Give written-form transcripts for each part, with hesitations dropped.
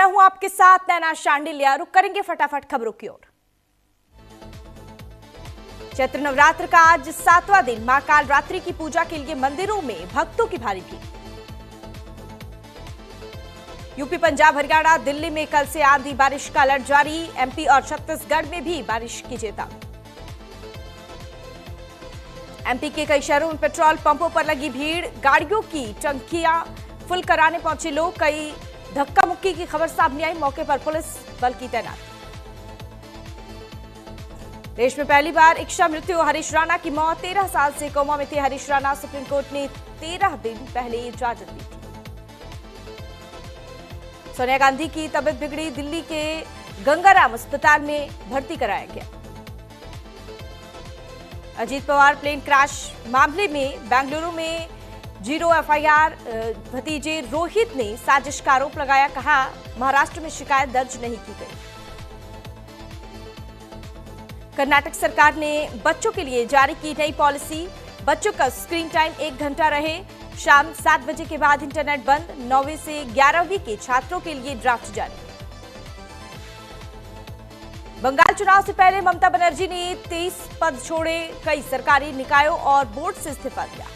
मैं हूं आपके साथ नैना शांडिल्या। रुक करेंगे फटाफट खबरों की ओर। चैत्र नवरात्र का आज 7वां दिन। मां कालरात्रि की पूजा के लिए मंदिरों में भक्तों की भारी भीड़। यूपी, पंजाब, हरियाणा, दिल्ली में कल से आंधी बारिश का अलर्ट जारी। एमपी और छत्तीसगढ़ में भी बारिश की चेतावनी। एमपी के कई शहरों में पेट्रोल पंपों पर लगी भीड़। गाड़ियों की टंकियां फुल कराने पहुंचे लोग। कई धक्का मुक्की की खबर सामने आई। मौके पर पुलिस बल की तैनाती। देश में पहली बार इच्छा मृत्यु। हरीश राणा की मौत। 13 साल से कोमा में थे हरीश राणा। सुप्रीम कोर्ट ने 13 दिन पहले इजाजत दी थी। सोनिया गांधी की तबीयत बिगड़ी। दिल्ली के गंगाराम अस्पताल में भर्ती कराया गया। अजीत पवार प्लेन क्रैश मामले में बेंगलुरु में 0 एफआईआर। भतीजे रोहित ने साजिश का आरोप लगाया। कहा, महाराष्ट्र में शिकायत दर्ज नहीं की गई। कर्नाटक सरकार ने बच्चों के लिए जारी की नई पॉलिसी। बच्चों का स्क्रीन टाइम 1 घंटा रहे। शाम 7 बजे के बाद इंटरनेट बंद। 9वीं से 11वीं के छात्रों के लिए ड्राफ्ट जारी। बंगाल चुनाव से पहले ममता बनर्जी ने 23 पद छोड़े। कई सरकारी निकायों और बोर्ड से इस्तीफा दिया।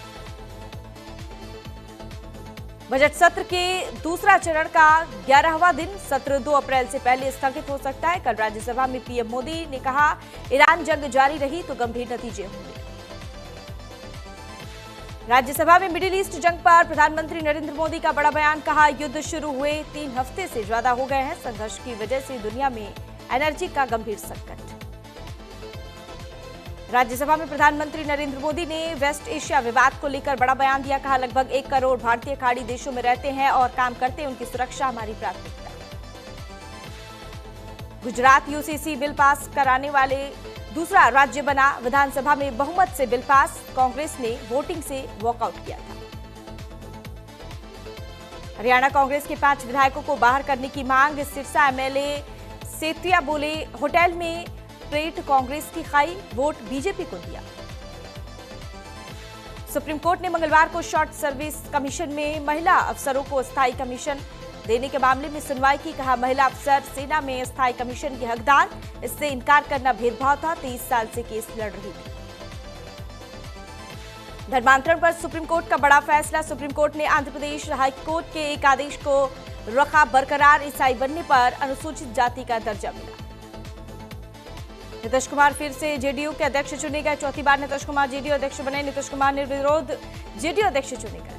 बजट सत्र के दूसरा चरण का 11वां दिन। सत्र 2 अप्रैल से पहले स्थगित हो सकता है। कल राज्यसभा में पीएम मोदी ने कहा, ईरान जंग जारी रही तो गंभीर नतीजे होंगे। राज्यसभा में मिडिल ईस्ट जंग पर प्रधानमंत्री नरेंद्र मोदी का बड़ा बयान। कहा, युद्ध शुरू हुए 3 हफ्ते से ज्यादा हो गए हैं। संघर्ष की वजह से दुनिया में एनर्जी का गंभीर संकट। राज्यसभा में प्रधानमंत्री नरेंद्र मोदी ने वेस्ट एशिया विवाद को लेकर बड़ा बयान दिया। कहा, लगभग 1 करोड़ भारतीय खाड़ी देशों में रहते हैं और काम करते हैं। उनकी सुरक्षा हमारी प्राथमिकता। गुजरात यूसीसी बिल पास कराने वाले दूसरा राज्य बना। विधानसभा में बहुमत से बिल पास। कांग्रेस ने वोटिंग से वॉकआउट किया था। हरियाणा कांग्रेस के 5 विधायकों को बाहर करने की मांग। सिरसा एमएलए सेतिया बोले, होटल में प्लेट कांग्रेस की खाई, वोट बीजेपी को दिया। सुप्रीम कोर्ट ने मंगलवार को शॉर्ट सर्विस कमीशन में महिला अफसरों को स्थायी कमीशन देने के मामले में सुनवाई की। कहा, महिला अफसर सेना में स्थायी कमीशन के हकदार। इससे इनकार करना भेदभाव था। 23 साल से केस लड़ रही थी। धर्मांतरण पर सुप्रीम कोर्ट का बड़ा फैसला। सुप्रीम कोर्ट ने आंध्र प्रदेश हाईकोर्ट के एक आदेश को रखा बरकरार। ईसाई बनने पर अनुसूचित जाति का दर्जा मिला। नीतीश कुमार फिर से जेडीयू के अध्यक्ष चुने गए। 4थी बार नीतीश कुमार जेडीयू अध्यक्ष बने। नीतीश कुमार निर्विरोध जेडीयू अध्यक्ष चुने गए।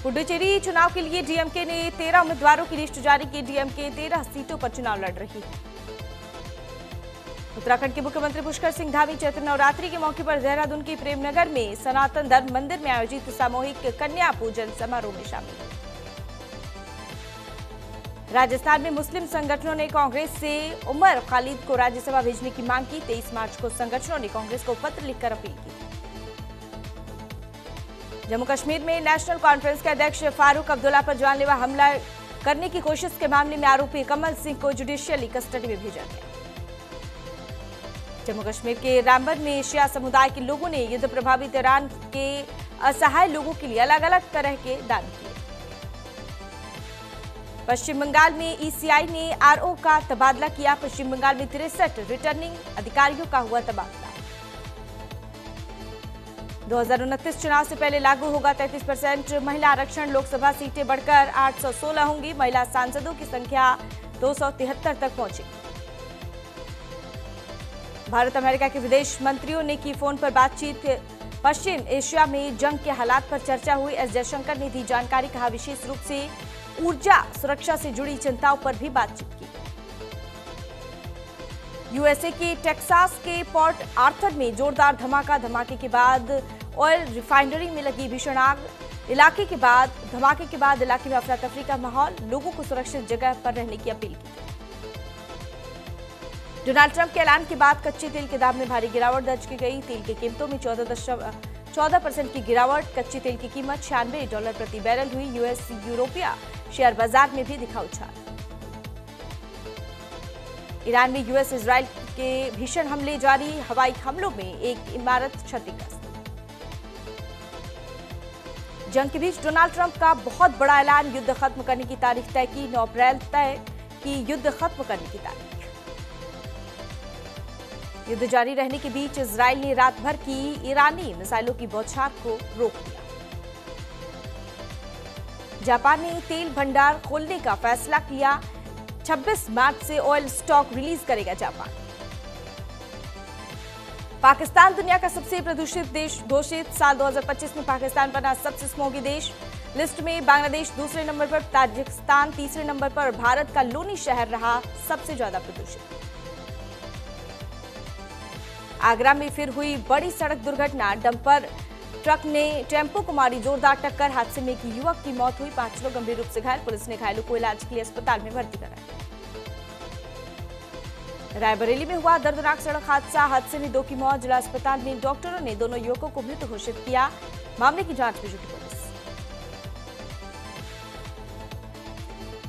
पुडुचेरी चुनाव के लिए डीएमके ने 13 उम्मीदवारों की लिस्ट जारी की। डीएमके 13 सीटों पर चुनाव लड़ रही है। उत्तराखंड के मुख्यमंत्री पुष्कर सिंह धामी चैत्र नवरात्रि के मौके पर देहरादून के प्रेमनगर में सनातन धर्म मंदिर में आयोजित सामूहिक कन्या पूजन समारोह में शामिल हुए। राजस्थान में मुस्लिम संगठनों ने कांग्रेस से उमर खालिद को राज्यसभा भेजने की मांग की। 23 मार्च को संगठनों ने कांग्रेस को पत्र लिखकर अपील की। जम्मू कश्मीर में नेशनल कॉन्फ्रेंस के अध्यक्ष फारूक अब्दुल्ला पर जानलेवा हमला करने की कोशिश के मामले में आरोपी कमल सिंह को जुडिशियली कस्टडी में भेजा गया। जम्मू कश्मीर के रामबन में शिया समुदाय के लोगों ने युद्ध प्रभावित ईरान के असहाय लोगों के लिए अलग अलग तरह के दान किए। पश्चिम बंगाल में ईसीआई ने आरओ का तबादला किया। पश्चिम बंगाल में 63 रिटर्निंग अधिकारियों का हुआ तबादला। 2029 चुनाव से पहले लागू होगा 33% महिला आरक्षण। लोकसभा सीटें बढ़कर 816 होंगी। महिला सांसदों की संख्या 273 तक पहुंचेगी। भारत अमेरिका के विदेश मंत्रियों ने की फोन पर बातचीत। पश्चिम एशिया में जंग के हालात पर चर्चा हुई। एस जयशंकर ने दी जानकारी। कहा, विशेष रूप से ऊर्जा सुरक्षा से जुड़ी चिंताओं पर भी बातचीत की। यूएसए के टेक्सास के पोर्ट आर्थर में जोरदार धमाका। धमाके के बाद ऑयल रिफाइनरी में लगी भीषण आग। धमाके के बाद इलाके में अफरा तफरी का माहौल। लोगों को सुरक्षित जगह पर रहने की अपील की। डोनाल्ड ट्रंप के ऐलान के बाद कच्चे तेल के दाम में भारी गिरावट दर्ज की गई। तेल की कीमतों में 14% की गिरावट। कच्चे तेल की कीमत $96 प्रति बैरल हुई। यूएस यूरोपीय शेयर बाजार में भी दिखा उछाल। ईरान में यूएस इजराइल के भीषण हमले जारी। हवाई हमलों में एक इमारत क्षतिग्रस्त। जंग के बीच डोनाल्ड ट्रंप का बहुत बड़ा ऐलान, युद्ध खत्म करने की तारीख तय की। 9 अप्रैल तय की युद्ध खत्म करने की तारीख। युद्ध जारी रहने के बीच इजराइल ने रात भर की ईरानी मिसाइलों की बौछार को रोक दिया। जापान ने तेल भंडार खोलने का फैसला किया। 26 मार्च से ऑयल स्टॉक रिलीज करेगा जापान। पाकिस्तान दुनिया का सबसे प्रदूषित देश घोषित। साल 2025 में पाकिस्तान बना सबसे स्मोगी देश। लिस्ट में बांग्लादेश दूसरे नंबर पर, ताजिकिस्तान तीसरे नंबर पर और भारत का लोनी शहर रहा सबसे ज्यादा प्रदूषित। आगरा में फिर हुई बड़ी सड़क दुर्घटना। डंपर ट्रक ने टेम्पो को मारी जोरदार टक्कर। हादसे में एक युवक की मौत हुई, 5 लोग गंभीर रूप से घायल। पुलिस ने घायलों को इलाज के लिए अस्पताल में भर्ती कराया। रायबरेली में हुआ दर्दनाक सड़क हादसा। हादसे में 2 की मौत। जिला अस्पताल में डॉक्टरों ने दोनों युवकों को मृत घोषित किया। मामले की जांच में जुटी पुलिस।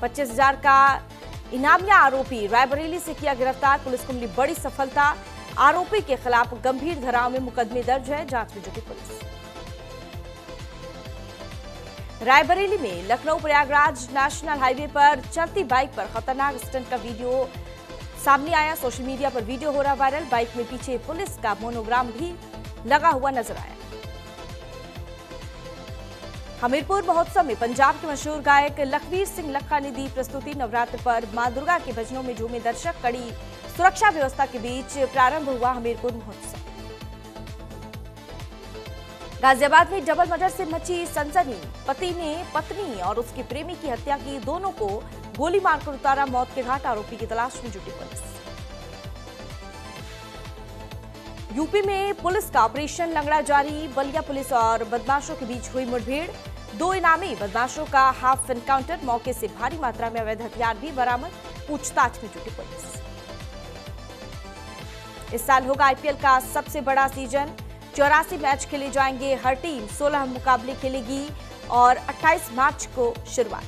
25,000 का इनामिया आरोपी रायबरेली से किया गिरफ्तार। पुलिस को मिली बड़ी सफलता। आरोपी के खिलाफ गंभीर धाराओं में मुकदमे दर्ज है। जांच में जुटी पुलिस। रायबरेली में लखनऊ प्रयागराज नेशनल हाईवे पर चलती बाइक पर खतरनाक स्टंट का वीडियो सामने आया। सोशल मीडिया पर वीडियो हो रहा वायरल। बाइक में पीछे पुलिस का मोनोग्राम भी लगा हुआ नजर आया। हमीरपुर महोत्सव में पंजाब के मशहूर गायक लखवीर सिंह लखा ने दी प्रस्तुति। नवरात्र पर मां दुर्गा के भजनों में झूमे दर्शक। कड़ी सुरक्षा व्यवस्था के बीच प्रारंभ हुआ हमीरपुर महोत्सव। गाजियाबाद में डबल मर्डर से मची सनसनी। पति ने पत्नी और उसके प्रेमी की हत्या की। दोनों को गोली मारकर उतारा मौत के घाट। आरोपी की तलाश में जुटी पुलिस। यूपी में पुलिस का ऑपरेशन लंगड़ा जारी। बलिया पुलिस और बदमाशों के बीच हुई मुठभेड़। 2 इनामी बदमाशों का हाफ एनकाउंटर। मौके से भारी मात्रा में अवैध हथियार भी बरामद। पूछताछ में जुटी पुलिस। इस साल होगा आईपीएल का सबसे बड़ा सीजन। 84 मैच खेले जाएंगे। हर टीम 16 मुकाबले खेलेगी और 28 मार्च को शुरुआत।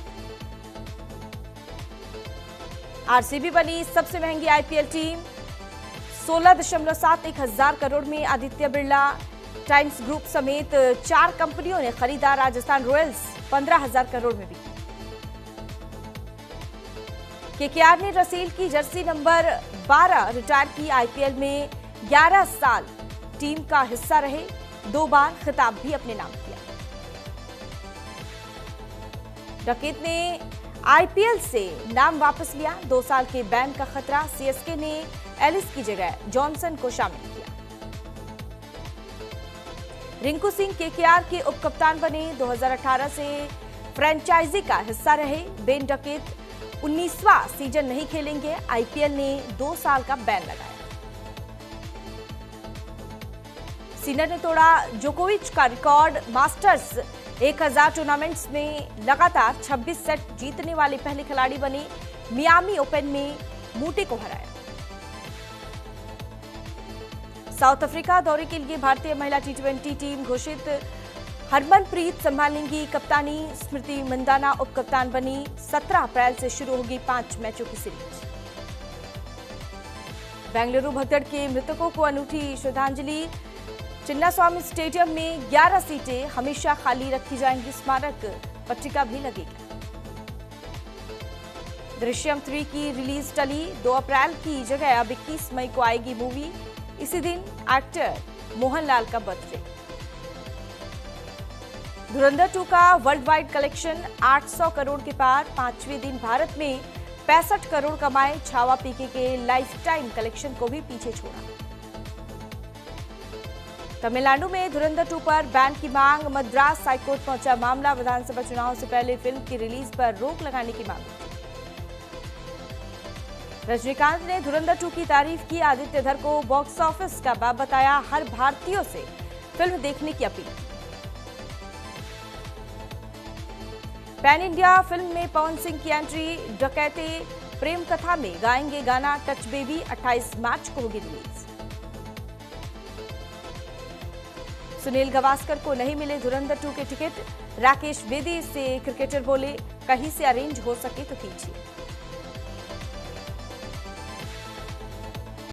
आरसीबी बनी सबसे महंगी आईपीएल टीम। 16.71 हजार करोड़ में आदित्य बिरला टाइम्स ग्रुप समेत 4 कंपनियों ने खरीदा। राजस्थान रॉयल्स 15,000 करोड़ में बिकी। केकेआर ने रसेल की जर्सी नंबर 12 रिटायर की। आईपीएल में 11 साल टीम का हिस्सा रहे। 2 बार खिताब भी अपने नाम किया। डकैत ने आईपीएल से नाम वापस लिया। 2 साल के बैन का खतरा। सीएसके ने एलिस की जगह जॉनसन को शामिल किया। रिंकू सिंह केकेआर के उप कप्तान बने। 2018 से फ्रेंचाइजी का हिस्सा रहे। बेन डकैत 19वां सीजन नहीं खेलेंगे। आईपीएल ने 2 साल का बैन लगाया। सिनर ने तोड़ा जोकोविच का रिकॉर्ड। मास्टर्स 1000 टूर्नामेंट्स में लगातार 26 सेट जीतने वाले पहले खिलाड़ी बने। मियामी ओपन में मूटे को हराया। साउथ अफ्रीका दौरे के लिए भारतीय महिला टी20 टीम घोषित। हरमनप्रीत संभालेंगी कप्तानी। स्मृति मंदाना उप कप्तान बनी। 17 अप्रैल से शुरू होगी 5 मैचों की सीरीज। बेंगलुरु भगदड़ के मृतकों को अनूठी श्रद्धांजलि। चिन्नास्वामी स्टेडियम में 11 सीटें हमेशा खाली रखी जाएंगी। स्मारक पट्टिका भी लगेगी। दृश्यम 3 की रिलीज टली। 2 अप्रैल की जगह अब 21 मई को आएगी मूवी। इसी दिन एक्टर मोहनलाल का बर्थडे। धुरंधर 2 का वर्ल्ड वाइड कलेक्शन 800 करोड़ के पार। 5वें दिन भारत में 65 करोड़ कमाए। छावा पीके के लाइफ टाइम कलेक्शन को भी पीछे छोड़ा। तमिलनाडु में धुरंधर 2 पर बैन की मांग। मद्रास हाईकोर्ट पहुंचा मामला। विधानसभा चुनाव से पहले फिल्म की रिलीज पर रोक लगाने की मांग उठी। रजनीकांत ने धुरंधर 2 की तारीफ की। आदित्य धर को बॉक्स ऑफिस का बाप बताया। हर भारतीयों से फिल्म देखने की अपील। पैन इंडिया फिल्म में पवन सिंह की एंट्री। डकैते प्रेम कथा में गाएंगे गाना टच बेबी। 28 मार्च को होगी रिलीज। सुनील गावस्कर को नहीं मिले धुरंधर 2 के टिकट। राकेश बेदी से क्रिकेटर बोले, कहीं से अरेंज हो सके तो कीजिए।